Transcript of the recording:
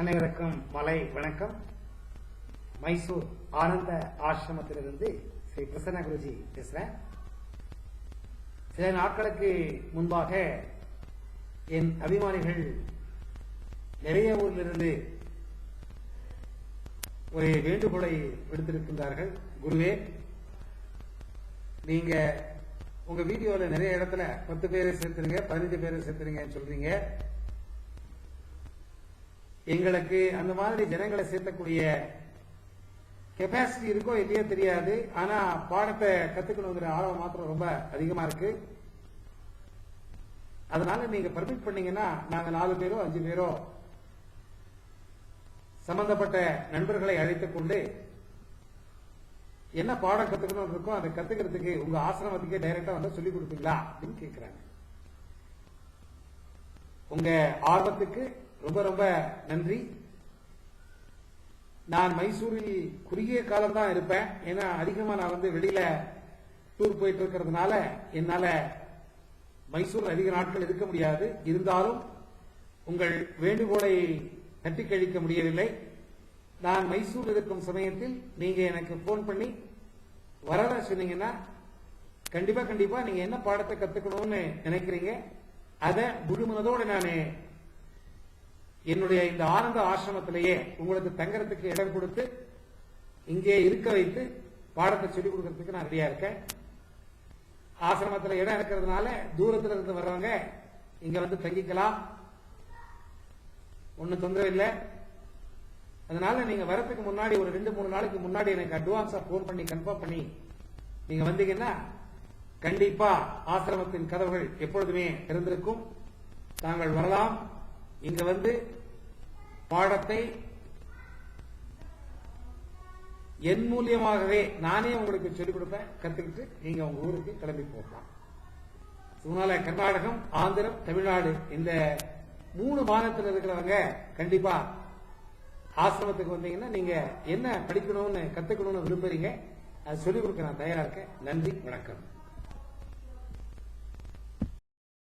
அனைவருக்கும் மலை வணக்கம். மைசூர் ஆனந்த ஆசிரமத்திலிருந்து ஸ்ரீ பிரசன்ன குருஜி பேசுறேன். சில நாட்களுக்கு முன்பாக என் அபிமானிகள் நிறைய ஊரிலிருந்து ஒரு வேண்டுகோளை விடுத்திருக்கின்றார்கள். குருவே, நீங்க உங்க வீடியோல நிறைய இடத்துல 10 பேரை சேர்த்துருங்க, 15 பேரை சேர்த்துருங்கன்னு சொல்றீங்க. எங்களுக்கு அந்த மாதிரி ஜனங்களை சேர்த்தக்கூடிய கெப்பாசிட்டி இருக்கோ இல்லையோ தெரியாது. ஆனா பாடத்தை கத்துக்கணுங்கிற ஆர்வம் மாத்திரம் ரொம்ப அதிகமா இருக்கு. அதனால நீங்க பர்மிட் பண்ணீங்கன்னா நாங்க 4 பேரோ 5 பேரோ சம்பந்தப்பட்ட நண்பர்களை அழைத்துக் கொண்டு என்ன பாடம் கத்துக்கணும் இருக்கோ அதை கத்துக்கிறதுக்கு உங்க ஆசிரமத்துக்கே டைரக்டா வந்து சொல்லிக் கொடுப்பீங்களா அப்படின்னு கேட்கிறாங்க. உங்க ஆர்வத்துக்கு ரொம்ப ரொம்ப நன்றி. நான் மைசூரில் குறுகிய காலம் தான் இருப்பேன். ஏன்னா அதிகமா நான் வெளியில டூர் போயிட்டு இருக்கிறதுனால என்னால மைசூர் அதிக நாட்கள் இருக்க முடியாது. இருந்தாலும் உங்கள் வேண்டுகோளை தட்டி கழிக்க முடியவில்லை. நான் மைசூர் இருக்கும் சமயத்தில் நீங்க எனக்கு போன் பண்ணி வர சொன்னீங்கன்னா கண்டிப்பா நீங்க என்ன பாடத்தை கத்துக்கணும்னு நினைக்கிறீங்க அதை முழுமனதோடு நான் என்னுடைய இந்த ஆனந்த ஆசிரமத்திலேயே உங்களுக்கு தங்கறதுக்கு இடம் கொடுத்து இங்கே இருக்க வைத்து பாடத்தை சொல்லிக் கொடுக்கறதுக்கு நான் ரெடியா இருக்கேன். ஆசிரமத்தில் இடம் இருக்கிறதுனால தூரத்தில் இருந்து வர்றவங்க இங்க தங்கிக்கலாம், ஒன்னும் தொந்தரவு இல்லை. அதனால நீங்க வரதுக்கு முன்னாடி ஒரு 2-3 நாளைக்கு முன்னாடி எனக்கு அட்வான்ஸா போன் பண்ணி கன்ஃபார்ம் பண்ணி நீங்க வந்தீங்கன்னா கண்டிப்பா ஆசிரமத்தின் கதவுகள் எப்பொழுதுமே திறந்திருக்கும். தாங்கள் வரலாம். இங்க பாடத்தை என் மூலியமாகவே நானே உங்களுக்கு சொல்லிக் கொடுப்பேன். கத்துக்கிட்டு நீங்க உங்க ஊருக்கு கிளம்பி போகலாம். அதனால கர்நாடகம், ஆந்திரம், தமிழ்நாடு இந்த 3 மாநிலத்தில் இருக்கிறவங்க கண்டிப்பா ஆசிரமத்துக்கு வந்தீங்கன்னா நீங்க என்ன படிக்கணும்னு கத்துக்கணும்னு விரும்புறீங்க அதை சொல்லிக் கொடுக்க நான் தயாரா இருக்கேன். நன்றி, வணக்கம்.